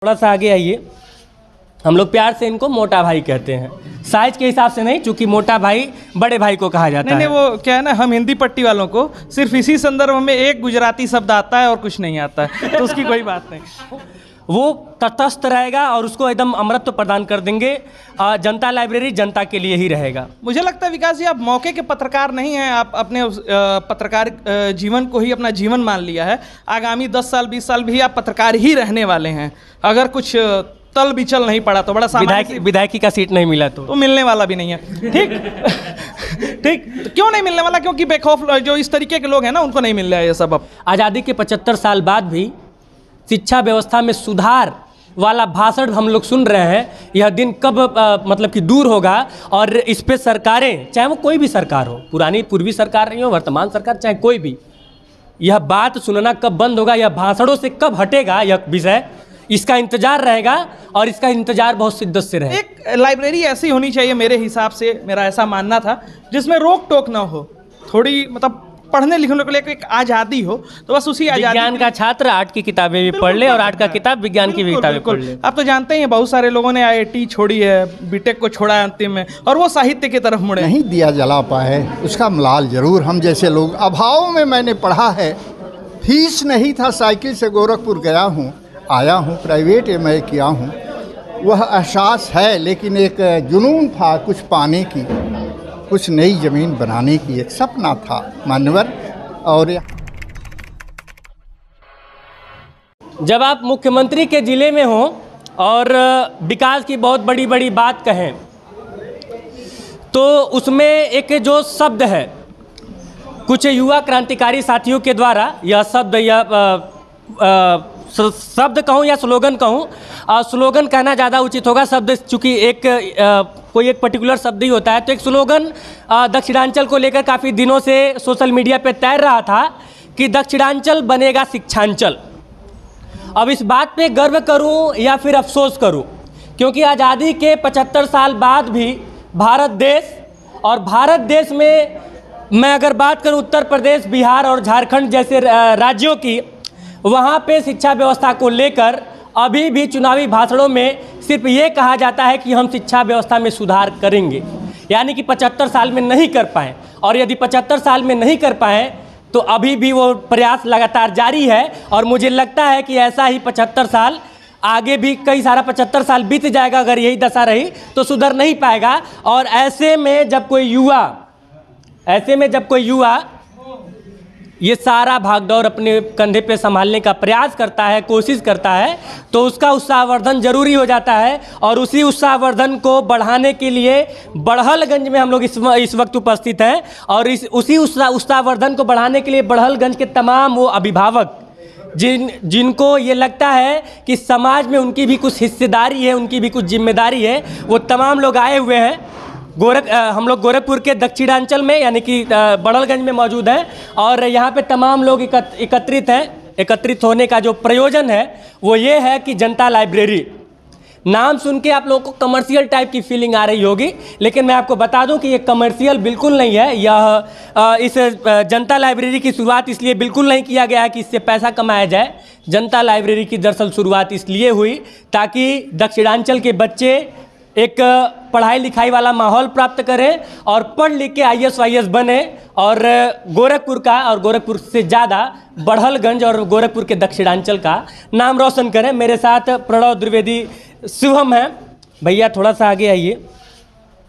थोड़ा सा आगे आइए। हम लोग प्यार से इनको मोटा भाई कहते हैं, साइज के हिसाब से नहीं, चूंकि मोटा भाई बड़े भाई को कहा जाता है। नहीं, वो क्या है ना, हम हिंदी पट्टी वालों को सिर्फ इसी संदर्भ में एक गुजराती शब्द आता है और कुछ नहीं आता है, तो उसकी कोई बात नहीं। वो तटस्थ रहेगा और उसको एकदम अमृत प्रदान कर देंगे। जनता लाइब्रेरी जनता के लिए ही रहेगा। मुझे लगता है विकास जी, आप मौके के पत्रकार नहीं हैं, आप अपने पत्रकार जीवन को ही अपना जीवन मान लिया है। आगामी 10 साल 20 साल भी आप पत्रकार ही रहने वाले हैं। अगर कुछ तल बिचल नहीं पड़ा तो बड़ा विधायकी का सीट नहीं मिला तो मिलने वाला भी नहीं है। ठीक ठीक, तो क्यों नहीं मिलने वाला? क्योंकि बेखौफ जो इस तरीके के लोग हैं ना, उनको नहीं मिल रहा है ये सब। अब आज़ादी के 75 साल बाद भी शिक्षा व्यवस्था में सुधार वाला भाषण हम लोग सुन रहे हैं। यह दिन कब मतलब कि दूर होगा और इस पे सरकारें, चाहे वो कोई भी सरकार हो, पुरानी पूर्वी सरकार नहीं हो, वर्तमान सरकार, चाहे कोई भी, यह बात सुनना कब बंद होगा, यह भाषणों से कब हटेगा यह विषय, इसका इंतजार रहेगा और इसका इंतजार बहुत शिद्दत से रहेगा। एक लाइब्रेरी ऐसी होनी चाहिए, मेरे हिसाब से, मेरा ऐसा मानना था, जिसमें रोक टोक ना हो, थोड़ी मतलब पढ़ने लिखने को लेकर एक आज़ादी हो, तो बस उसी आज़ादी। विज्ञान का छात्र आर्ट की किताबें भी पढ़ ले और आर्ट का किताब विज्ञान की भी किताबें पढ़ ले। आप तो जानते हैं बहुत सारे लोगों ने IIT छोड़ी है, बीटेक को छोड़ा है अंतिम में, और वो साहित्य की तरफ मुड़े। नहीं दिया जला पाए, उसका मलाल जरूर हम जैसे लोग अभाव में मैंने पढ़ा है। फीस नहीं था, साइकिल से गोरखपुर गया हूँ, आया हूँ, प्राइवेट MA किया हूँ। वह एहसास है, लेकिन एक जुनून था कुछ पाने की, कुछ नई ज़मीन बनाने की, एक सपना था मानवर। और जब आप मुख्यमंत्री के ज़िले में हों और विकास की बहुत बड़ी बड़ी बात कहें, तो उसमें एक जो शब्द है, कुछ युवा क्रांतिकारी साथियों के द्वारा यह शब्द या शब्द कहूँ या स्लोगन कहूँ, स्लोगन कहना ज़्यादा उचित होगा। शब्द चूँकि एक कोई एक पर्टिकुलर शब्द ही होता है, तो एक स्लोगन दक्षिणांचल को लेकर काफ़ी दिनों से सोशल मीडिया पे तैर रहा था कि दक्षिणांचल बनेगा शिक्षांचल। अब इस बात पे गर्व करूँ या फिर अफसोस करूँ, क्योंकि आज़ादी के 75 साल बाद भी भारत देश में मैं अगर बात करूँ उत्तर प्रदेश, बिहार और झारखंड जैसे राज्यों की, वहाँ पे शिक्षा व्यवस्था को लेकर अभी भी चुनावी भाषणों में सिर्फ ये कहा जाता है कि हम शिक्षा व्यवस्था में सुधार करेंगे, यानी कि 75 साल में नहीं कर पाए। और यदि 75 साल में नहीं कर पाए तो अभी भी वो प्रयास लगातार जारी है, और मुझे लगता है कि ऐसा ही 75 साल आगे भी कई सारा 75 साल बीत जाएगा। अगर यही दशा रही तो सुधर नहीं पाएगा। और ऐसे में जब कोई युवा ये सारा भागदौड़ अपने कंधे पे संभालने का प्रयास करता है, कोशिश करता है, तो उसका उत्साहवर्धन जरूरी हो जाता है। और उसी उत्साहवर्धन को बढ़ाने के लिए बड़हलगंज में हम लोग इस वक्त उपस्थित हैं, और उसी उत्साहवर्धन को बढ़ाने के लिए बड़हलगंज के तमाम वो अभिभावक जिनको ये लगता है कि समाज में उनकी भी कुछ हिस्सेदारी है, उनकी भी कुछ जिम्मेदारी है, वो तमाम लोग आए हुए हैं। हम लोग गोरखपुर के दक्षिणांचल में यानी कि बड़हलगंज में मौजूद हैं, और यहाँ पे तमाम लोग एकत्रित हैं। एकत्रित होने का जो प्रयोजन है वो ये है कि जनता लाइब्रेरी, नाम सुन के आप लोगों को कमर्शियल टाइप की फीलिंग आ रही होगी, लेकिन मैं आपको बता दूं कि ये कमर्शियल बिल्कुल नहीं है। यह इस जनता लाइब्रेरी की शुरुआत इसलिए बिल्कुल नहीं किया गया है कि इससे पैसा कमाया जाए। जनता लाइब्रेरी की दरअसल शुरुआत इसलिए हुई ताकि दक्षिणांचल के बच्चे एक पढ़ाई लिखाई वाला माहौल प्राप्त करें और पढ़ लिख के IAS वाईएएस बने, और गोरखपुर का और गोरखपुर से ज़्यादा बड़हलगंज और गोरखपुर के दक्षिणांचल का नाम रोशन करें। मेरे साथ प्रणव द्विवेदी शिवम हैं। भैया थोड़ा सा आगे आइए।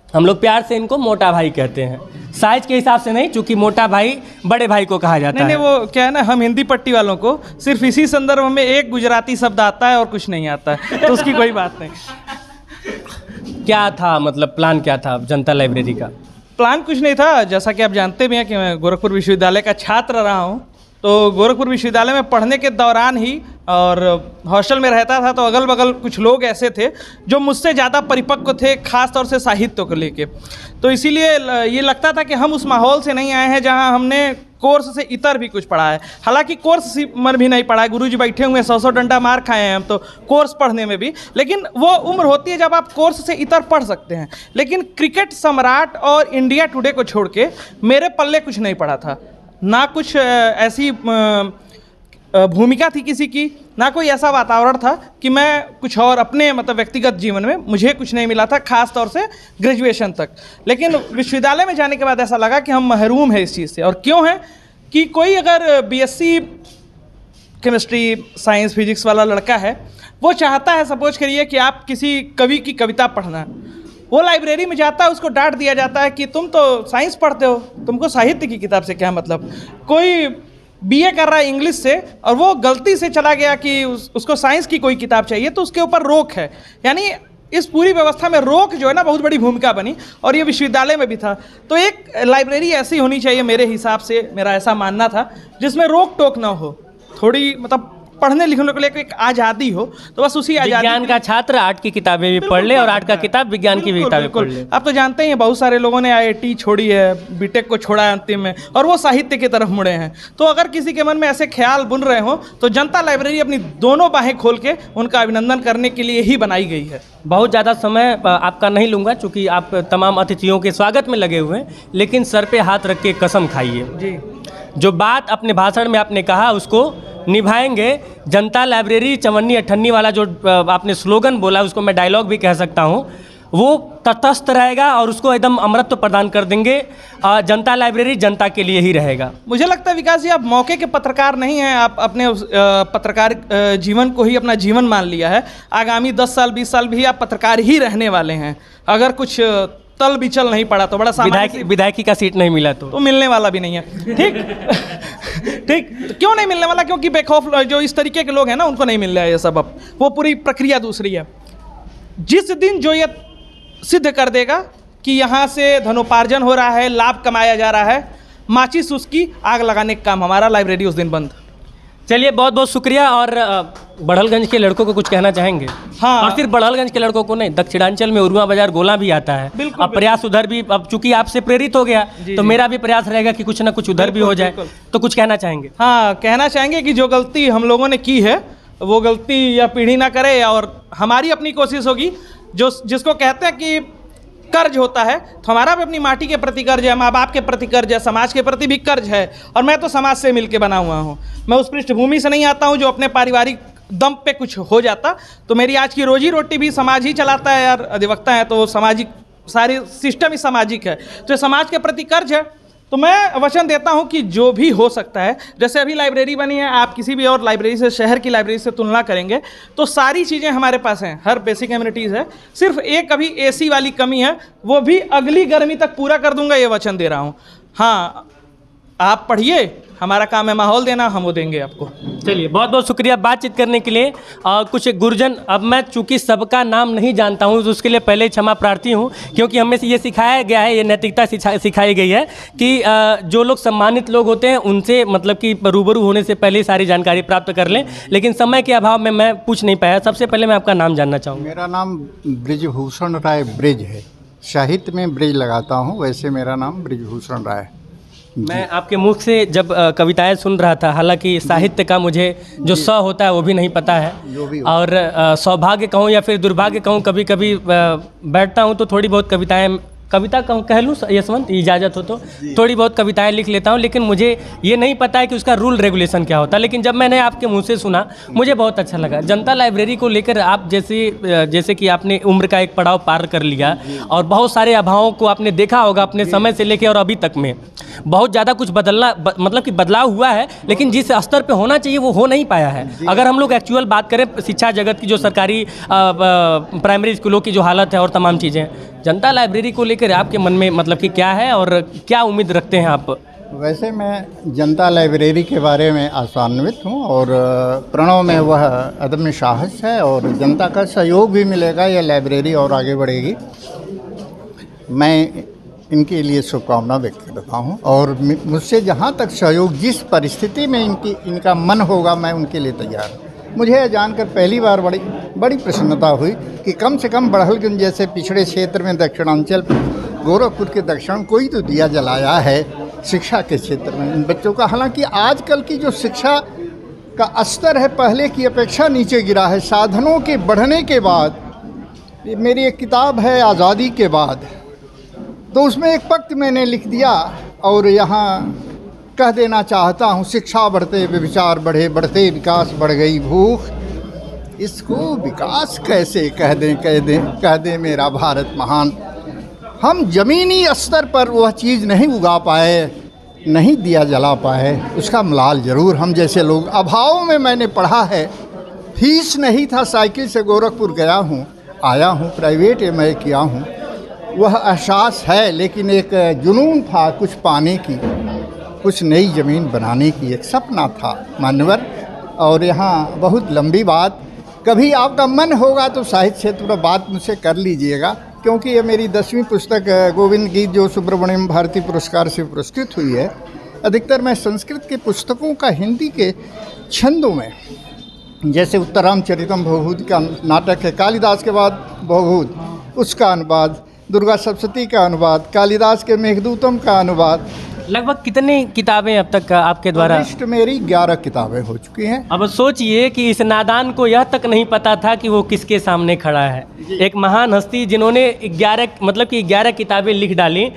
हम लोग प्यार से इनको मोटा भाई कहते हैं, साइज के हिसाब से नहीं, चूँकि मोटा भाई बड़े भाई को कहा जाता है। नहीं, वो क्या है ना, हम हिंदी पट्टी वालों को सिर्फ इसी संदर्भ में एक गुजराती शब्द आता है और कुछ नहीं आता है, तो उसकी कोई बात नहीं। क्या था मतलब प्लान क्या था जनता लाइब्रेरी का? प्लान कुछ नहीं था, जैसा कि आप जानते भी हैं कि मैं गोरखपुर विश्वविद्यालय का छात्र रहा हूं, तो गोरखपुर विश्वविद्यालय में पढ़ने के दौरान ही और हॉस्टल में रहता था, तो अगल बगल कुछ लोग ऐसे थे जो मुझसे ज़्यादा परिपक्व थे, खास तौर से साहित्य को लेके। तो इसीलिए ये लगता था कि हम उस माहौल से नहीं आए हैं जहां हमने कोर्स से इतर भी कुछ पढ़ा है। हालांकि कोर्स मर भी नहीं पढ़ा है, गुरुजी बैठे हुए 100 डंडा मार खाए हैं हम तो कोर्स पढ़ने में भी, लेकिन वो उम्र होती है जब आप कोर्स से इतर पढ़ सकते हैं। लेकिन क्रिकेट सम्राट और इंडिया टुडे को छोड़ के मेरे पल्ले कुछ नहीं पढ़ा था, ना कुछ ऐसी भूमिका थी किसी की, ना कोई ऐसा वातावरण था कि मैं कुछ और अपने मतलब व्यक्तिगत जीवन में मुझे कुछ नहीं मिला था, खास तौर से ग्रेजुएशन तक। लेकिन विश्वविद्यालय में जाने के बाद ऐसा लगा कि हम महरूम हैं इस चीज़ से। और क्यों है कि कोई अगर बीएससी केमिस्ट्री, साइंस, फिजिक्स वाला लड़का है, वो चाहता है, सपोज करिए कि आप किसी कवि की कविता पढ़ना, वो लाइब्रेरी में जाता है, उसको डांट दिया जाता है कि तुम तो साइंस पढ़ते हो, तुमको साहित्य की किताब से क्या मतलब। कोई बीए कर रहा है इंग्लिश से और वो गलती से चला गया कि उसको साइंस की कोई किताब चाहिए, तो उसके ऊपर रोक है। यानी इस पूरी व्यवस्था में रोक जो है ना बहुत बड़ी भूमिका बनी, और ये विश्वविद्यालय में भी था। तो एक लाइब्रेरी ऐसी होनी चाहिए मेरे हिसाब से, मेरा ऐसा मानना था, जिसमें रोक टोक ना हो, थोड़ी मतलब पढ़ने लिखने को लेकर एक आज़ादी हो। तो बस उसी आज़ादी, विज्ञान का छात्र आर्ट की किताबें भी पढ़ ले और आर्ट का किताब विज्ञान की भी किताबें पढ़ ले। आप तो जानते ही हैं बहुत सारे लोगों ने आईआईटी छोड़ी है, बीटेक को छोड़ा है अंतिम में, और वो साहित्य की तरफ मुड़े हैं। तो अगर किसी के मन में ऐसे ख्याल बुन रहे हो तो जनता लाइब्रेरी अपनी दोनों बाहें खोल के उनका अभिनंदन करने के लिए ही बनाई गई है। बहुत ज़्यादा समय आपका नहीं लूँगा, चूँकि आप तमाम अतिथियों के स्वागत में लगे हुए हैं, लेकिन सर पे हाथ रख के कसम खाइए जी, जो बात अपने भाषण में आपने कहा उसको निभाएंगे। जनता लाइब्रेरी चवन्नी अठन्नी वाला जो आपने स्लोगन बोला, उसको मैं डायलॉग भी कह सकता हूँ, वो तटस्थ रहेगा और उसको एकदम अमरत्व प्रदान कर देंगे। जनता लाइब्रेरी जनता के लिए ही रहेगा। मुझे लगता है विकास जी आप मौके के पत्रकार नहीं हैं, आप अपने पत्रकार जीवन को ही अपना जीवन मान लिया है। आगामी 10 साल 20 साल भी आप पत्रकार ही रहने वाले हैं। अगर कुछ तल बिचल नहीं पड़ा तो, बड़ा विधायकी का सीट नहीं मिला तो मिलने वाला भी नहीं है। ठीक ठीक, तो क्यों नहीं मिलने वाला? क्योंकि बेखौफ जो इस तरीके के लोग हैं ना, उनको नहीं मिल रहा है ये सब। अब वो पूरी प्रक्रिया दूसरी है। जिस दिन जो ये सिद्ध कर देगा कि यहाँ से धनोपार्जन हो रहा है, लाभ कमाया जा रहा है, माचिस उसकी आग लगाने का काम हमारा, लाइब्रेरी उस दिन बंद। चलिए, बहुत बहुत शुक्रिया। और बड़हलगंज के लड़कों को कुछ कहना चाहेंगे? हाँ, और सिर्फ बड़हलगंज के लड़कों को नहीं, दक्षिणांचल में उरुआ बाजार गोला भी आता है। अब प्रयास उधर भी, अब चूंकि आपसे प्रेरित हो गया तो मेरा भी प्रयास रहेगा कि कुछ ना कुछ उधर भी हो जाए। तो कुछ कहना चाहेंगे? हाँ, कहना चाहेंगे कि जो गलती हम लोगों ने की है वो गलती या पीढ़ी ना करे, और हमारी अपनी कोशिश होगी। जिसको कहते हैं कि कर्ज होता है, तो हमारा भी अपनी माटी के प्रति कर्ज है, माँ बाप के प्रति कर्ज है, समाज के प्रति भी कर्ज है। और मैं तो समाज से मिलके बना हुआ हूँ, मैं उस पृष्ठभूमि से नहीं आता हूँ जो अपने पारिवारिक दम पे कुछ हो जाता। तो मेरी आज की रोजी रोटी भी समाज ही चलाता है यार, अधिवक्ता है तो सामाजिक, सारी सिस्टम ही सामाजिक है, तो समाज के प्रति कर्ज है। तो मैं वचन देता हूं कि जो भी हो सकता है, जैसे अभी लाइब्रेरी बनी है, आप किसी भी और लाइब्रेरी से, शहर की लाइब्रेरी से तुलना करेंगे तो सारी चीज़ें हमारे पास हैं, हर बेसिक एमिनिटीज़ है। सिर्फ एक अभी एसी वाली कमी है, वो भी अगली गर्मी तक पूरा कर दूंगा, ये वचन दे रहा हूँ। हाँ, आप पढ़िए, हमारा काम है माहौल देना, हम वो देंगे आपको। चलिए, बहुत बहुत शुक्रिया बातचीत करने के लिए। कुछ गुरुजन, अब मैं चूंकि सबका नाम नहीं जानता हूं तो उसके लिए पहले क्षमा प्रार्थी हूं, क्योंकि हमें से ये सिखाया गया है, ये नैतिकता सिखाई गई है कि जो लोग सम्मानित लोग होते हैं उनसे मतलब कि रूबरू होने से पहले सारी जानकारी प्राप्त कर लें, लेकिन समय के अभाव में मैं पूछ नहीं पाया। सबसे पहले मैं आपका नाम जानना चाहूँगा। मेरा नाम बृजभूषण राय ब्रिज है, साहित्य में ब्रिज लगाता हूँ, वैसे मेरा नाम बृजभूषण राय है। मैं आपके मुख से जब कविताएं सुन रहा था, हालांकि साहित्य का मुझे जो स होता है वो भी नहीं पता है, और सौभाग्य कहूँ या फिर दुर्भाग्य कहूँ, कभी कभी बैठता हूँ तो थोड़ी बहुत कविता कहूँ, कह लूँ यशवंत, इजाज़त हो तो थोड़ी बहुत कविताएं लिख लेता हूँ, लेकिन मुझे ये नहीं पता है कि उसका रूल रेगुलेशन क्या होता है। लेकिन जब मैंने आपके मुंह से सुना मुझे बहुत अच्छा लगा। जनता लाइब्रेरी को लेकर आप जैसे कि आपने उम्र का एक पड़ाव पार कर लिया और बहुत सारे अभावों को आपने देखा होगा अपने समय से लेकर और अभी तक में बहुत ज़्यादा कुछ मतलब कि बदलाव हुआ है, लेकिन जिस स्तर पे होना चाहिए वो हो नहीं पाया है। अगर हम लोग एक्चुअल बात करें शिक्षा जगत की, जो सरकारी प्राइमरी स्कूलों की जो हालत है और तमाम चीज़ें, जनता लाइब्रेरी को लेकर आपके मन में मतलब कि क्या है और क्या उम्मीद रखते हैं आप? वैसे मैं जनता लाइब्रेरी के बारे में आशान्वित हूँ, और प्रणव में वह अदम्य साहस है, और जनता का सहयोग भी मिलेगा, यह लाइब्रेरी और आगे बढ़ेगी। मैं इनके लिए शुभकामना व्यक्त करता हूँ, और मुझसे जहाँ तक सहयोग, जिस परिस्थिति में इनका मन होगा, मैं उनके लिए तैयार हूँ। मुझे जानकर पहली बार बड़ी प्रसन्नता हुई कि कम से कम बड़हलगंज जैसे पिछड़े क्षेत्र में, दक्षिणांचल गोरखपुर के दक्षिण, कोई तो दिया जलाया है शिक्षा के क्षेत्र में इन बच्चों का। हालांकि आजकल की जो शिक्षा का स्तर है पहले की अपेक्षा नीचे गिरा है, साधनों के बढ़ने के बाद। मेरी एक किताब है आज़ादी के बाद, तो उसमें एक पंक्ति मैंने लिख दिया, और यहाँ कह देना चाहता हूँ, शिक्षा बढ़ते विचार बढ़े, बढ़ते विकास बढ़ गई भूख। इसको विकास कैसे कह दें मेरा भारत महान। हम ज़मीनी स्तर पर वह चीज़ नहीं उगा पाए, नहीं दिया जला पाए, उसका मलाल ज़रूर हम जैसे लोग। अभाव में मैंने पढ़ा है, फीस नहीं था, साइकिल से गोरखपुर गया हूँ, आया हूँ, प्राइवेट एमए किया हूँ। वह एहसास है, लेकिन एक जुनून था कुछ पाने की, कुछ नई ज़मीन बनाने की, एक सपना था मान्यवर। और यहाँ बहुत लंबी बात, कभी आपका मन होगा तो साहित्य क्षेत्र पर बात मुझसे कर लीजिएगा, क्योंकि ये मेरी 10वीं पुस्तक गोविंद गीत जो सुब्रमण्यम भारती पुरस्कार से पुरस्कृत हुई है। अधिकतर मैं संस्कृत की पुस्तकों का हिंदी के छंदों में, जैसे उत्तरामचरितम भवभूति का नाटक है, कालिदास के बाद भवभूत, उसका अनुवाद, दुर्गा सप्तशती का अनुवाद, कालिदास के मेघदूतम का अनुवाद। लगभग कितनी किताबें अब तक आपके द्वारा? लिस्ट मेरी 11 किताबें हो चुकी हैं। अब सोचिए कि इस नादान को यह तक नहीं पता था कि वो किसके सामने खड़ा है। एक महान हस्ती जिन्होंने 11 किताबें लिख डाली,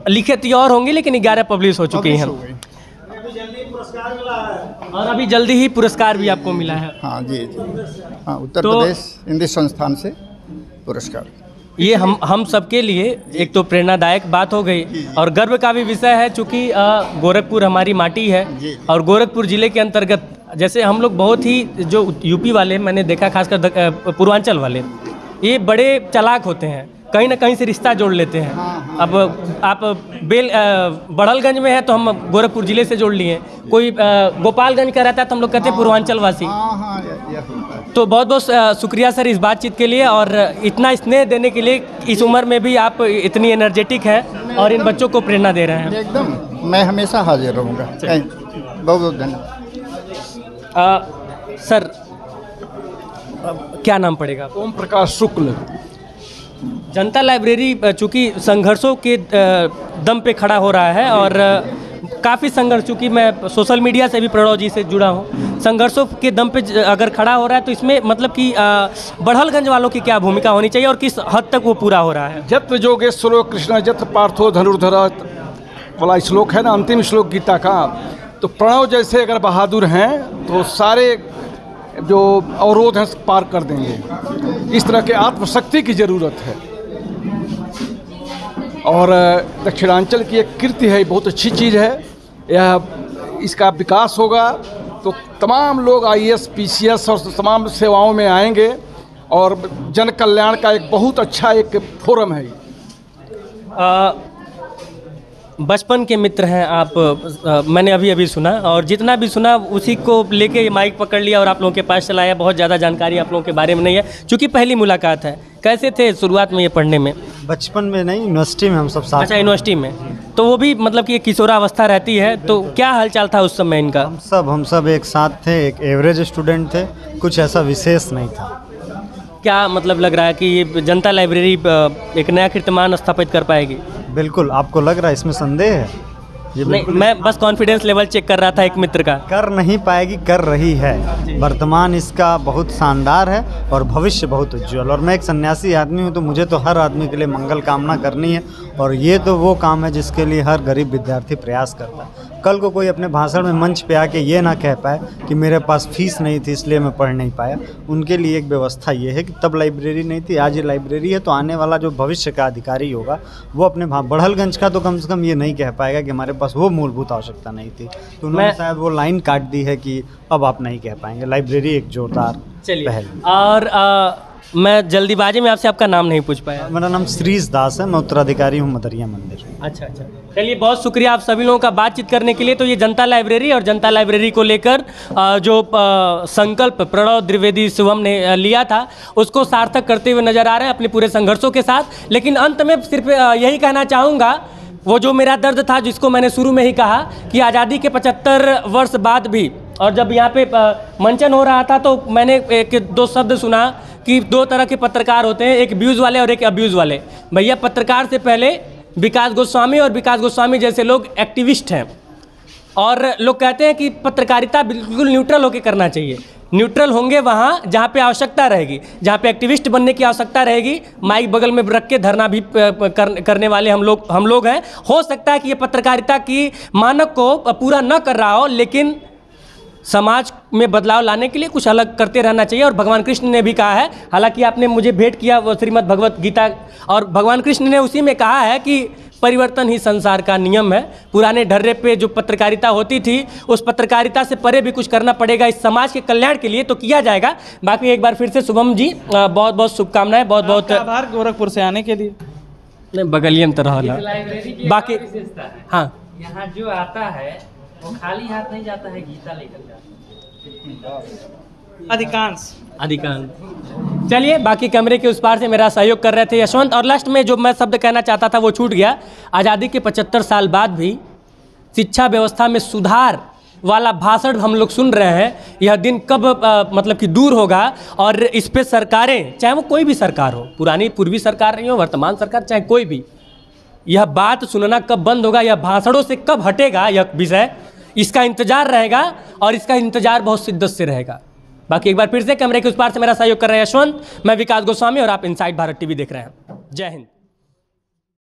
लिखे तो और होंगी लेकिन 11 पब्लिश हो चुकी हैं। और अभी जल्दी ही पुरस्कार भी आपको मिला है। हाँ जी जी, हाँ, उत्तर प्रदेश हिंदी संस्थान से पुरस्कार। ये हम सबके लिए एक तो प्रेरणादायक बात हो गई और गर्व का भी विषय है, चूँकि गोरखपुर हमारी माटी है और गोरखपुर ज़िले के अंतर्गत जैसे हम लोग बहुत ही, जो यूपी वाले मैंने देखा, खासकर पूर्वांचल वाले, ये बड़े चालाक होते हैं, कहीं ना कहीं से रिश्ता जोड़ लेते हैं। अब आप बड़हलगंज में है तो हम गोरखपुर ज़िले से जोड़ लिए, कोई गोपालगंज का रहता है तो हम लोग कहते हैं पूर्वांचल वासी। तो बहुत बहुत शुक्रिया सर इस बातचीत के लिए और इतना स्नेह देने के लिए। इस उम्र में भी आप इतनी एनर्जेटिक हैं और इन बच्चों को प्रेरणा दे रहे हैं। एकदम, मैं हमेशा हाजिर रहूँगा। बहुत बहुत धन्यवाद सर। क्या नाम पड़ेगा? ओम प्रकाश शुक्ल। जनता लाइब्रेरी चूँकि संघर्षों के दम पे खड़ा हो रहा है और काफ़ी संघर्ष, चूँकि मैं सोशल मीडिया से भी प्रणव जी से जुड़ा हूँ, संघर्षों के दम पे अगर खड़ा हो रहा है तो इसमें मतलब कि बड़हलगंज वालों की क्या भूमिका होनी चाहिए और किस हद तक वो पूरा हो रहा है? जत्र जोगेश्वरो कृष्ण जत्र पार्थो धनुर्धर वाला श्लोक है ना, अंतिम श्लोक गीता का। तो प्रणव जैसे अगर बहादुर हैं तो सारे जो अवरोध हैं पार कर देंगे। इस तरह के आत्मशक्ति की ज़रूरत है और दक्षिणांचल की एक कीर्ति है, बहुत अच्छी चीज़ है। यह इसका विकास होगा तो तमाम लोग IAS PCS और तमाम सेवाओं में आएंगे और जन कल्याण का एक बहुत अच्छा एक फोरम है। बचपन के मित्र हैं आप, मैंने अभी सुना और जितना भी सुना उसी को लेके माइक पकड़ लिया और आप लोगों के पास चलाया। बहुत ज़्यादा जानकारी आप लोगों के बारे में नहीं है क्योंकि पहली मुलाकात है। कैसे थे शुरुआत में ये पढ़ने में? बचपन में नहीं, यूनिवर्सिटी में हम सब साथ। अच्छा, यूनिवर्सिटी में, तो वो भी मतलब कि किशोरावस्था रहती है, तो क्या हालचाल था उस समय इनका? हम सब एक साथ थे, एक एवरेज स्टूडेंट थे, कुछ ऐसा विशेष नहीं था। क्या मतलब लग रहा है कि ये जनता लाइब्रेरी एक नया कीर्तिमान स्थापित कर पाएगी? बिल्कुल। आपको लग रहा है इसमें संदेह है? नहीं, मैं बस कॉन्फिडेंस लेवल चेक कर रहा था एक मित्र का। कर नहीं पाएगी, कर रही है। वर्तमान इसका बहुत शानदार है और भविष्य बहुत उज्जवल। और मैं एक सन्यासी आदमी हूँ तो मुझे तो हर आदमी के लिए मंगल कामना करनी है और ये तो वो काम है जिसके लिए हर गरीब विद्यार्थी प्रयास करता है। कल को कोई अपने भाषण में मंच पे आके ये ना कह पाए कि मेरे पास फीस नहीं थी इसलिए मैं पढ़ नहीं पाया। उनके लिए एक व्यवस्था ये है कि तब लाइब्रेरी नहीं थी, आज ये लाइब्रेरी है, तो आने वाला जो भविष्य का अधिकारी होगा वो अपने बड़हलगंज का तो कम से कम ये नहीं कह पाएगा कि हमारे पास वो मूलभूत आवश्यकता नहीं थी। तो उन्होंने शायद वो लाइन काट दी है कि अब आप नहीं कह पाएंगे। लाइब्रेरी एक जोरदार पहल। और मैं जल्दीबाजी में आपसे आपका नाम नहीं पूछ पाया। मेरा नाम श्रीज दास है, मैं उत्तराधिकारी हूँ मदरिया मंदिर। अच्छा, चलिए, बहुत शुक्रिया आप सभी लोगों का बातचीत करने के लिए। तो ये जनता लाइब्रेरी और जनता लाइब्रेरी को लेकर जो संकल्प प्रणव द्विवेदी शुभम ने लिया था उसको सार्थक करते हुए नजर आ रहे हैं अपने पूरे संघर्षों के साथ। लेकिन अंत में सिर्फ यही कहना चाहूँगा, वो जो मेरा दर्द था जिसको मैंने शुरू में ही कहा कि आज़ादी के 75 वर्ष बाद भी, और जब यहाँ पे मंचन हो रहा था तो मैंने एक दो शब्द सुना कि दो तरह के पत्रकार होते हैं, एक व्यूज़ वाले और एक अब्यूज़ वाले। भैया, पत्रकार से पहले विकास गोस्वामी और विकास गोस्वामी जैसे लोग एक्टिविस्ट हैं और लोग कहते हैं कि पत्रकारिता बिल्कुल न्यूट्रल होकर करना चाहिए। न्यूट्रल होंगे वहाँ जहाँ पे आवश्यकता रहेगी, जहाँ पे एक्टिविस्ट बनने की आवश्यकता रहेगी, माइक बगल में रख के धरना भी करने वाले हम लोग हैं। हो सकता है कि ये पत्रकारिता की मानक को पूरा न कर रहा हो, लेकिन समाज में बदलाव लाने के लिए कुछ अलग करते रहना चाहिए। और भगवान कृष्ण ने भी कहा है, हालांकि आपने मुझे भेंट किया वो श्रीमद् भगवत गीता, और भगवान कृष्ण ने उसी में कहा है कि परिवर्तन ही संसार का नियम है। पुराने ढर्रे पे जो पत्रकारिता होती थी, उस पत्रकारिता से परे भी कुछ करना पड़ेगा इस समाज के कल्याण के लिए, तो किया जाएगा। बाकी एक बार फिर से शुभम जी बहुत बहुत शुभकामनाएं, बहुत बहुत आभार गोरखपुर से आने के लिए। नहीं, बगलियन तरह बाकी हाँ, यहाँ जो आता है वो खाली हाथ नहीं जाता है, गीता लेकर जाता है अधिकांश। चलिए, बाकी कैमरे के उस पार से मेरा सहयोग कर रहे थे यशवंत। और लास्ट में जो मैं शब्द कहना चाहता था वो छूट गया। आज़ादी के 75 साल बाद भी शिक्षा व्यवस्था में सुधार वाला भाषण हम लोग सुन रहे हैं। यह दिन कब मतलब कि दूर होगा, और इस पे सरकारें, चाहे वो कोई भी सरकार हो, पुरानी पूर्वी सरकार नहीं हो, वर्तमान सरकार, चाहे कोई भी, यह बात सुनना कब बंद होगा, यह भाषणों से कब हटेगा यह विषय, इसका इंतजार रहेगा। और इसका इंतजार बहुत शिद्दत से रहेगा। बाकी एक बार फिर से कैमरे के उस पार से मेरा सहयोग कर रहे हैं यशवंत, मैं विकास गोस्वामी, और आप इनसाइड भारत टीवी देख रहे हैं। जय हिंद।